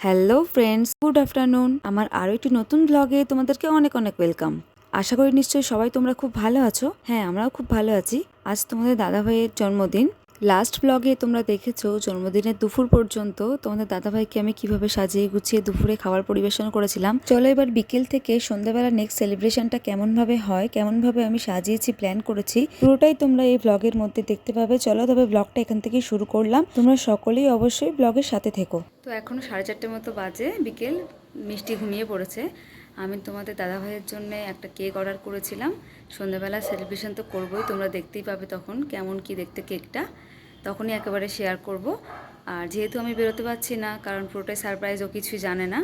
Hello friends, good afternoon. আমার আরও একটি নতুন ব্লগে তোমাদেরকে অনেক অনেক ওয়েলকাম। আশা করি নিশ্চয়ই সবাই তোমরা খুব ভালো আছো। হ্যাঁ, আমরাও খুব ভালো আছি। আজ তোমাদের দাদাভাইয়ের জন্মদিন। লাস্ট ব্লগে তোমরা দেখেছো জন্মদিনের দুপুর পর্যন্ত তোমাদের দাদাভাইকে আমি কিভাবে সাজিয়ে গুছিয়ে দুপুরে খাবার পরিবেশন করেছিলাম। চলো এবার বিকেল থেকে সন্ধ্যাবেলা নেক্সট সেলিব্রেশনটা কেমনভাবে হয়, কেমনভাবে আমি সাজিয়েছি, প্ল্যান করেছি, পুরোটাই তোমরা এই ব্লগের মধ্যে দেখতে পাবে। চলো তবে ব্লগটা এখান থেকে শুরু করলাম। তোমরা সকলেই অবশ্যই ব্লগের সাথে থেকো। তো এখনও 4:30 মতো বাজে বিকেল, মিষ্টি ঘুমিয়ে পড়েছে। আমি তোমাদের দাদাভাইয়ের জন্য একটা কেক অর্ডার করেছিলাম। সন্ধ্যাবেলা সেলিব্রেশন তো করবোই, তোমরা দেখতেই পাবে তখন কেমন কি দেখতে কেকটা, তখনই একেবারে শেয়ার করব। আর যেহেতু আমি বেরোতে পারছি না, কারণ পুরোটাই সারপ্রাইজ, ও কিছুই জানে না,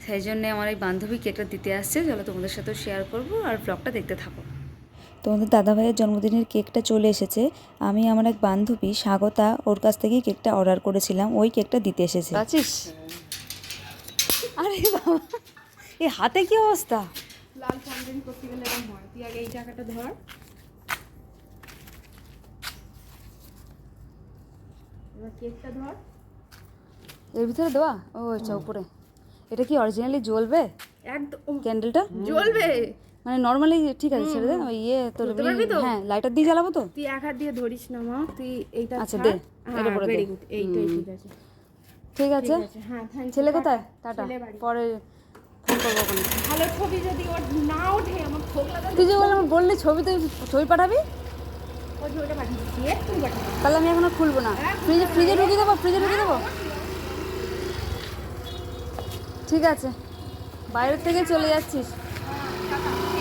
সেই জন্যে আমার এই বান্ধবী কেকটা দিতে আসছে। চলো তোমাদের সাথেও শেয়ার করব আর ব্লগটা দেখতে থাকো। তোমাদের দাদাভাইয়ের জন্মদিনের কেকটা চলে এসেছে। আমি আমার এক বান্ধবী স্বাগতা, ওর কাছ থেকেই কেকটা অর্ডার করেছিলাম, ওই কেকটা দিতে এসেছে। আছিস? আরে বাবা, এই হাতে কি অবস্থা? লাল চান্দেন করতে গেলে এরকম হয়। তুই আগে এই টাকাটা ধর, এবার কেকটা ধর। এর ভিতরে দেওয়া? ও আচ্ছা, উপরে। এটা কি অরিজিনালি জ্বলবে একদম ক্যান্ডেলটা? জ্বলবে, মানে নর্মালি ঠিক আছে, ছেড়ে দে। ওই তোর হ্যাঁ, লাইটার দিয়ে জ্বালাবো তো। তুই এক হাত দিয়ে ধরিস না মা, তুই এইটা আচ্ছা দে, এটা পরে দে। ভেরি গুড, এইটাই ঠিক আছে। ঠিক আছে, হ্যাঁ থ্যাংক ইউ। ছেলে কোথায়? টাটা, পরে ফোন করবো ওখানে। ভালো ছবি যদি ওর না ওঠে আমার খোক লাগা। তুই যে বললি ছবি, তুই ছবি পাঠাবি, ওই ছবিটা পাঠিয়ে দিচ্ছি, একটু পাঠিয়ে দিচ্ছি। তাহলে আমি এখনো খুলবো না। ফ্রিজে ঢুকিয়ে দেবো, ফ্রিজে ঢুকিয়ে দেবো। ঠিক আছে, বাইরের থেকে চলে যাচ্ছিস?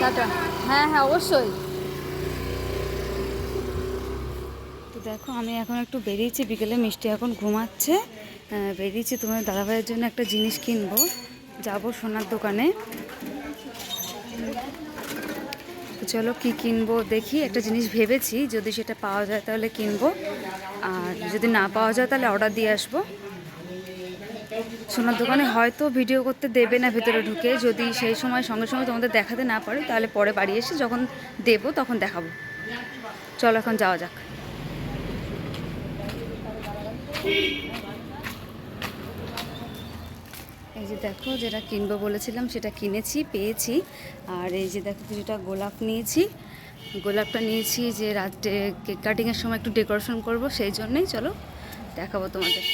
টাটা। হ্যাঁ হ্যাঁ, অবশ্যই। তো দেখো, আমি এখন একটু বেরিয়েছি বিকেলে, মিষ্টি এখন ঘুমাচ্ছে। বেরিয়েছি তোমাদের দাদাভাইয়ের জন্য একটা জিনিস কিনবো, যাবো সোনার দোকানে। তো চলো কি কিনবো দেখি। একটা জিনিস ভেবেছি, যদি সেটা পাওয়া যায় তাহলে কিনবো, আর যদি না পাওয়া যায় তাহলে অর্ডার দিয়ে আসবো। সোনার দোকানে হয়তো ভিডিও করতে দেবে না ভেতরে ঢুকে, যদি সেই সময় সঙ্গে সঙ্গে তোমাদের দেখাতে না পারি তাহলে পরে বাড়ি এসে যখন দেবো তখন দেখাবো। চলো এখন যাওয়া যাক। এই যে দেখো, যেটা কিনবো বলেছিলাম সেটা কিনেছি, পেয়েছি। আর এই যে দেখো, কিছুটা গোলাপ নিয়েছি। গোলাপটা নিয়েছি যে রাত্রে কেক কাটিংয়ের সময় একটু ডেকোরেশন করব, সেই জন্যেই। চলো দেখাবো তোমাদের।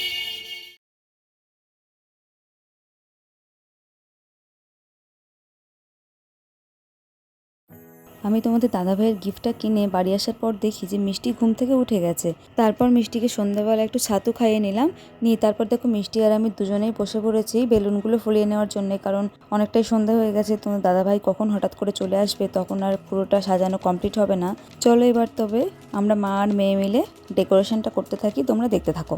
আমি তোমাদের দাদাভাইয়ের গিফটটা কিনে বাড়ি আসার পর দেখি যে মিষ্টি ঘুম থেকে উঠে গেছে। তারপর মিষ্টিকে সন্ধ্যাবেলা একটু ছাতু খাইয়ে নিলাম। নিয়ে তারপর দেখো, মিষ্টি আর আমি দুজনেই বসে পড়েছি বেলুনগুলো ফুলিয়ে নেওয়ার জন্য, কারণ অনেকটাই সন্ধ্যা হয়ে গেছে। তোমার দাদাভাই কখন হঠাৎ করে চলে আসবে, তখন আর পুরোটা সাজানো কমপ্লিট হবে না। চলো এবার তবে আমরা মা আর মেয়ে মিলে ডেকোরেশনটা করতে থাকি, তোমরা দেখতে থাকো।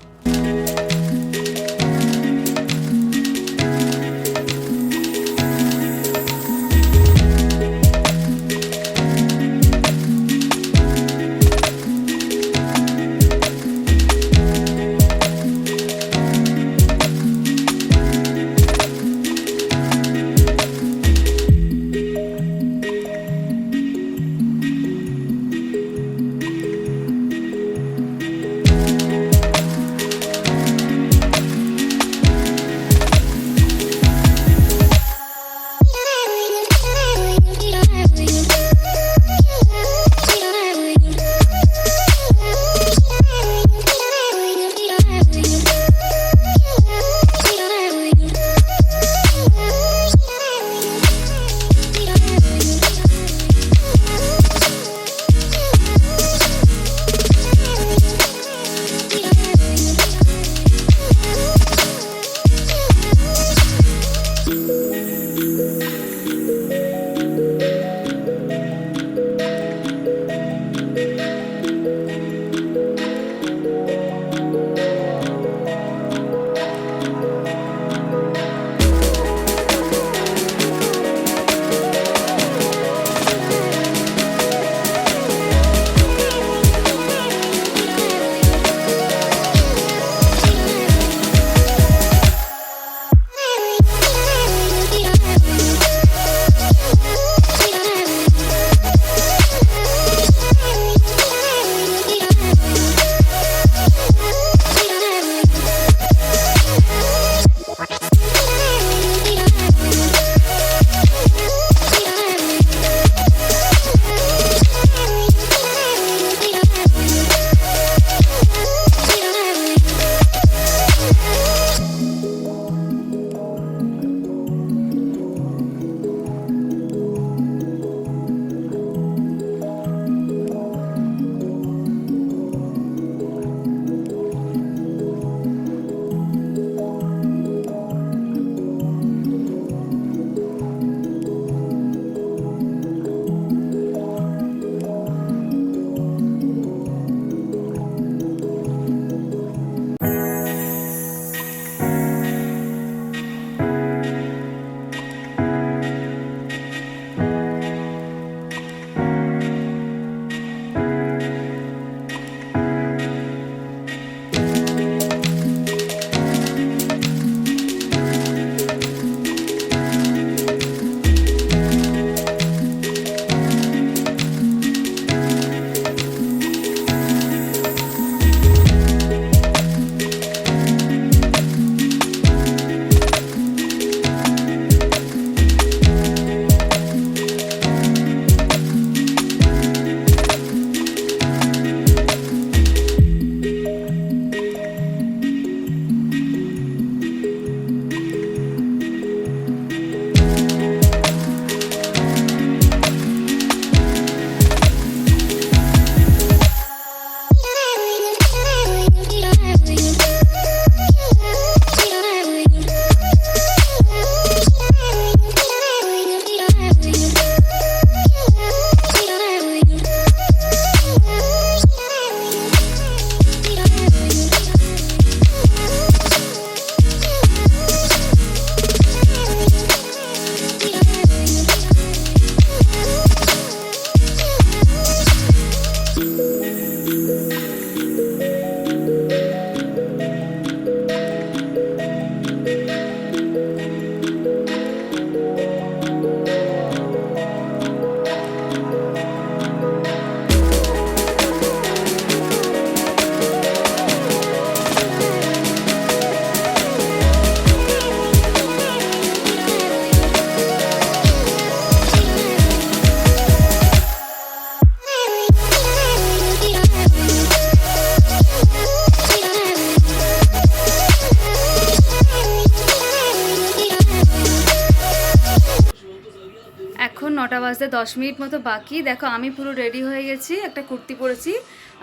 9টা বাজতে 10 মিনিট মতো বাকি। দেখো আমি পুরো রেডি হয়ে গেছি, একটা কুর্তি পরেছি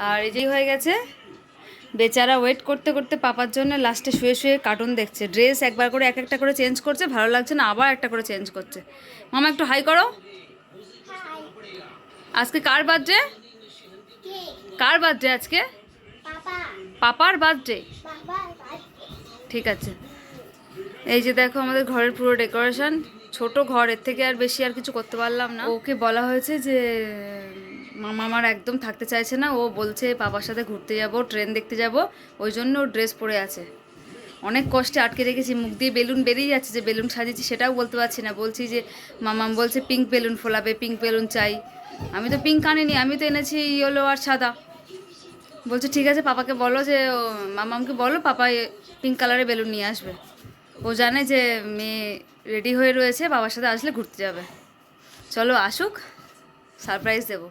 আর এই যেই হয়ে গেছে। বেচারা ওয়েট করতে করতে পাপার জন্য লাস্টে শুয়ে শুয়ে কার্টুন দেখছে। ড্রেস একবার করে এক একটা করে চেঞ্জ করছে, ভালো লাগছে না আবার একটা করে চেঞ্জ করছে। মামা একটু হাই করো। আজকে কার বার্থডে? কার বার্থডে আজকে? পাপার বার্থডে। ঠিক আছে। এই যে দেখো আমাদের ঘরের পুরো ডেকোরেশন। ছোট ঘর, এর থেকে আর বেশি আর কিছু করতে পারলাম না। ওকে বলা হয়েছে যে মামা আমার একদম থাকতে চাইছে না, ও বলছে পাপার সাথে ঘুরতে যাব, ট্রেন দেখতে যাব, ওই জন্য ও ড্রেস পরে আছে। অনেক কষ্টে আটকে রেখেছি, মুখ দিয়ে বেলুন বেরিয়ে যাচ্ছে, যে বেলুন সাজিয়েছি সেটাও বলতে পারছি না। বলছি যে মামাম বলছে পিঙ্ক বেলুন ফোলাবে, পিঙ্ক বেলুন চাই। আমি তো পিঙ্ক আনিনি, আমি তো এনেছি ইয়েলো আর সাদা। বলছে ঠিক আছে পাপাকে বলো, যে মামামকে বলো পাপা পিঙ্ক কালারের বেলুন নিয়ে আসবে। ও জানে যে মেয়ে রেডি হয়ে রয়েছে, বাবার সাথে আসলে ঘুরতে যাবে। চলো আসুক, সারপ্রাইজ দেবো।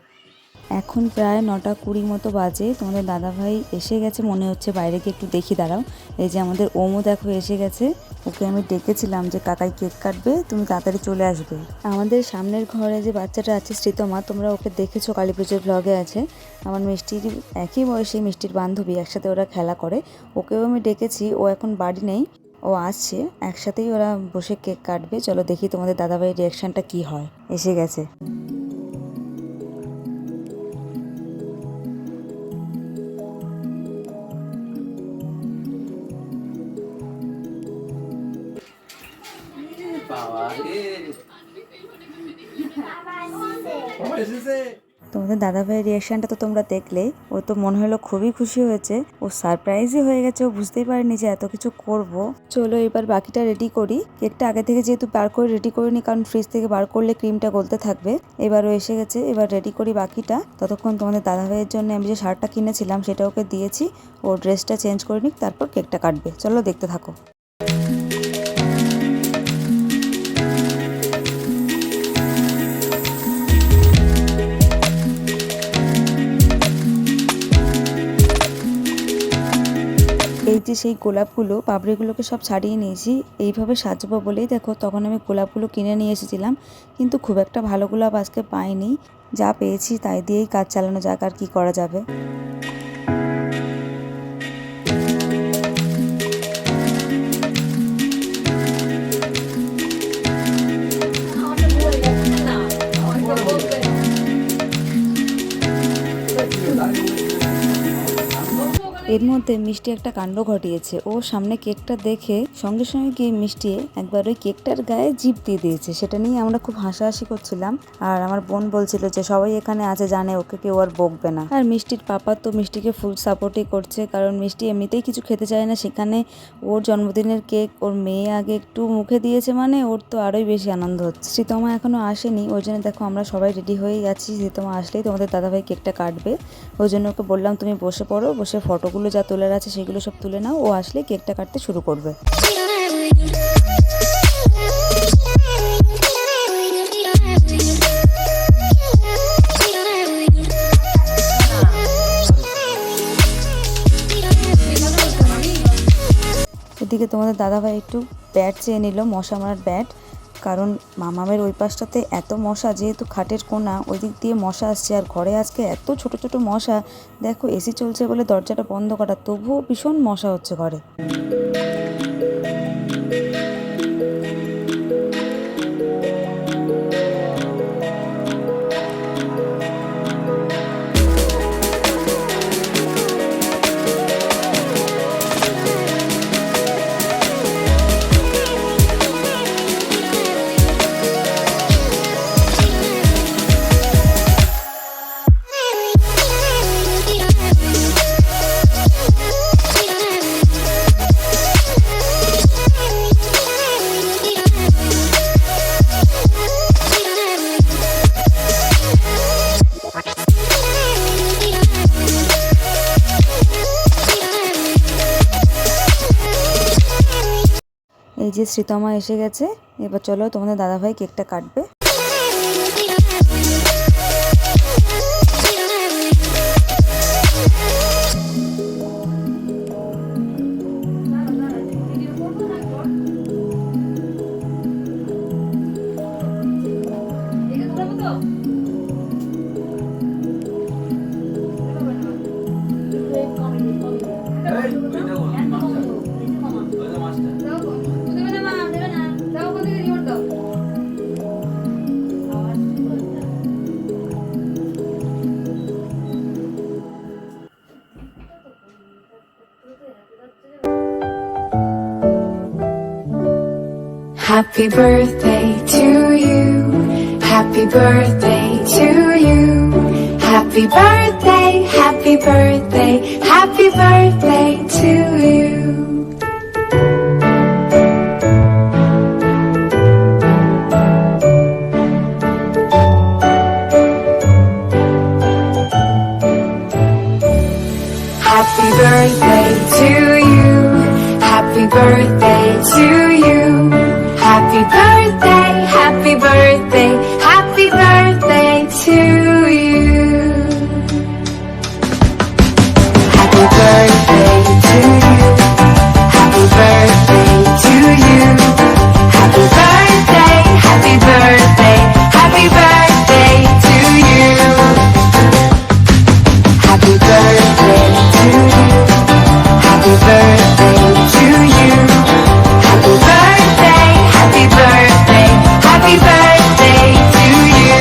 এখন প্রায় 9:20 মতো বাজে। তোমাদের দাদাভাই এসে গেছে মনে হচ্ছে, বাইরে গিয়ে একটু দেখি দাঁড়াও। এই যে আমাদের ওমও দেখো এসে গেছে। ওকে আমি ডেকেছিলাম যে কাকাই কেক কাটবে, তুমি তাড়াতাড়ি চলে আসবে। আমাদের সামনের ঘরে যে বাচ্চাটা আছে শ্রীতমা, তোমরা ওকে দেখেছো, কালী পুজোর ব্লগে আছে। আমার মিষ্টির একই বয়সী, মিষ্টির বান্ধবী, একসাথে ওরা খেলা করে। ওকেও আমি ডেকেছি, ও এখন বাড়ি নেই, ও আসছে, একসাথেই ওরা বসে কেক কাটবে। চলো দেখি তোমাদের দাদাভাইয়ের রিয়াকশনটা কি হয়। এসে গেছে। তোমাদের দাদাভাইয়ের রিয়াকশনটা তো তোমরা দেখলে। ও তো মনে হলো খুবই খুশি হয়েছে, ও সারপ্রাইজই হয়ে গেছে, ও বুঝতেই পারেনি যে এত কিছু করব। চলো এবার বাকিটা রেডি করি। কেকটা আগে থেকে যেহেতু বার করে রেডি করিনি, কারণ ফ্রিজ থেকে বার করলে ক্রিমটা গলতে থাকবে। এবারও এসে গেছে, এবার রেডি করি বাকিটা। ততক্ষণ তোমাদের দাদাভাইয়ের জন্য আমি যে শার্টটা কিনেছিলাম সেটা ওকে দিয়েছি, ও ড্রেসটা চেঞ্জ করে নিক, তারপর কেকটা কাটবে। চলো দেখতে থাকো। এই যে সেই গোলাপগুলো, পাপড়িগুলোকে সব ছাড়িয়ে নিয়েছি, এইভাবে সাজবো বলেই দেখো তখন আমি গোলাপগুলো কিনে নিয়ে এসেছিলাম, কিন্তু খুব একটা ভালো গোলাপ আজকে পাইনি। যা পেয়েছি তাই দিয়েই কাজ চালানো যাক, আর কি করা যাবে। এর মধ্যে মিষ্টি একটা কাণ্ড ঘটিয়েছে। ও সামনে কেকটা দেখে সঙ্গে সঙ্গে গিয়ে মিষ্টি একবার ওই কেকটার গায়ে জিভ দিয়ে দিয়েছে। সেটা নিয়ে আমরা খুব হাসাহাসি করছিলাম, আর আমার বোন বলছিল যে সবাই এখানে আছে, জানে ওকে কেউ আর বকবে না। আর মিষ্টির পাপা তো মিষ্টিকে ফুল সাপোর্টই করছে, কারণ মিষ্টি এমনিতেই কিছু খেতে চায় না, সেখানে ওর জন্মদিনের কেক ওর মেয়ে আগে একটু মুখে দিয়েছে, মানে ওর তো আরোই বেশি আনন্দ হচ্ছে। শ্রীতমা এখনো আসেনি, ওই জন্য দেখো আমরা সবাই রেডি হয়ে গেছি। শ্রীতমা আসলেই তোমাদের দাদাভাই কেকটা কাটবে। ওই জন্য ওকে বললাম তুমি বসে পড়ো, বসে ফটোগুলো যা তোলার আছে সেগুলো সব তুলে নাও, ও আসলে কেকটা কাটতে শুরু করবে। এদিকে তোমাদের দাদাভাই একটু ব্যাট চেয়ে নিল, মশা মারার ব্যাট, কারণ মামামের ওই পাশটাতে এত মশা, যেহেতু খাটের কোণা, ওই দিক দিয়ে মশা আসছে। আর ঘরে আজকে এত ছোট ছোট মশা, দেখো এসি চলছে বলে দরজাটা বন্ধ করা, তবুও ভীষণ মশা হচ্ছে ঘরে। এই যে শ্রীতমা এসে গেছে, এবার চলো তোমাদের দাদাভাই কেকটা কাটবে। Happy birthday to you. Happy birthday to you. Happy birthday, happy birthday, happy birthday to you. Happy birthday to you. Happy birthday to you. Happy birthday, happy birthday, happy birthday to you. Happy birthday to you. Happy birthday to you. Happy birthday, happy birthday, happy birthday to you. Happy birthday to you. Happy birthday to you. Happy birthday, happy birthday, happy birthday to you.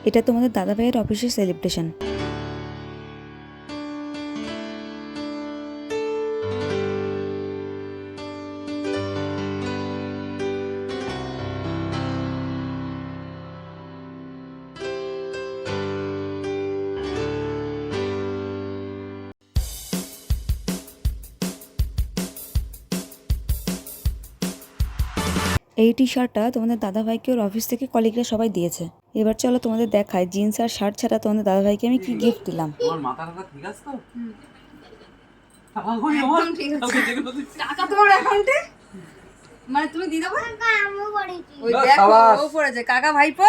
এটা তোমাদের দাদা ভাইয়ের অফিসের celebration. এই টি শার্টটা তোমাদের দাদাভাইকে ওর office থেকে কলিগরা সবাই দিয়েছে। এবার চলো তোমাদের দেখায় জিন্স আর শার্ট ছাড়া তোমাদের দাদাভাইকে আমি কি গিফট দিলাম। তোমার মাথা টাথা ঠিক আছে তো? একদম ঠিক আছে। টাকা তোমার অ্যাকাউন্টে? মানে তুমি দিয়ে দেবো? ওই দেখো ও পড়েছে কাকা ভাইপো।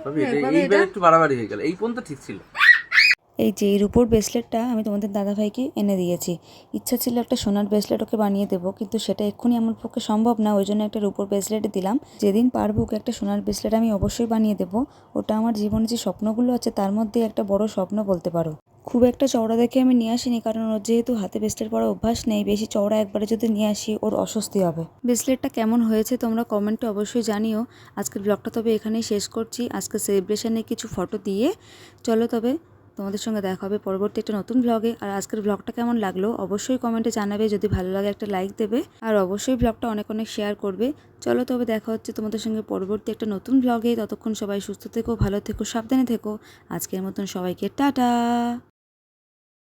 ভাবি এইবার একটু বাড়াবাড়ি হয়ে গেল। এই পর্যন্ত ঠিক ছিল। এই যে এই রূপোর ব্রেসলেটটা আমি তোমাদের দাদাভাইকে এনে দিয়েছি। ইচ্ছা ছিল একটা সোনার ব্রেসলেট ওকে বানিয়ে দেবো, কিন্তু সেটা এক্ষুনি আমার পক্ষে সম্ভব না, ওই জন্য একটা রূপোর ব্রেসলেট দিলাম। যেদিন পারবো ওকে একটা সোনার ব্রেসলেট আমি অবশ্যই বানিয়ে দেবো। ওটা আমার জীবনে যে স্বপ্নগুলো আছে তার মধ্যে একটা বড় স্বপ্ন বলতে পারো। খুব একটা চওড়া দেখে আমি নিয়ে আসিনি, কারণ ওর যেহেতু হাতে ব্রেসলেট পরা অভ্যাস নেই, বেশি চওড়া একবারে যদি নিয়ে আসি ওর অস্বস্তি হবে। ব্রেসলেটটা কেমন হয়েছে তোমরা কমেন্টে অবশ্যই জানিও। আজকের ব্লগটা তবে এখানেই শেষ করছি, আজকে সেলিব্রেশনে কিছু ফটো দিয়ে। চলো তবে তোমাদের সঙ্গে দেখা হবে পরবর্তী একটা নতুন ব্লগে। আর আজকের ব্লগটা কেমন লাগলো অবশ্যই কমেন্টে জানাবে, যদি ভালো লাগে একটা লাইক দেবে, আর অবশ্যই ব্লগটা অনেক অনেক শেয়ার করবে। চলো তবে দেখা হচ্ছে তোমাদের সঙ্গে পরবর্তী একটা নতুন ব্লগে। ততক্ষণ সবাই সুস্থ থেকো, ভালো থেকো, সাবধানে থেকো। আজকের মতন সবাইকে টাটা।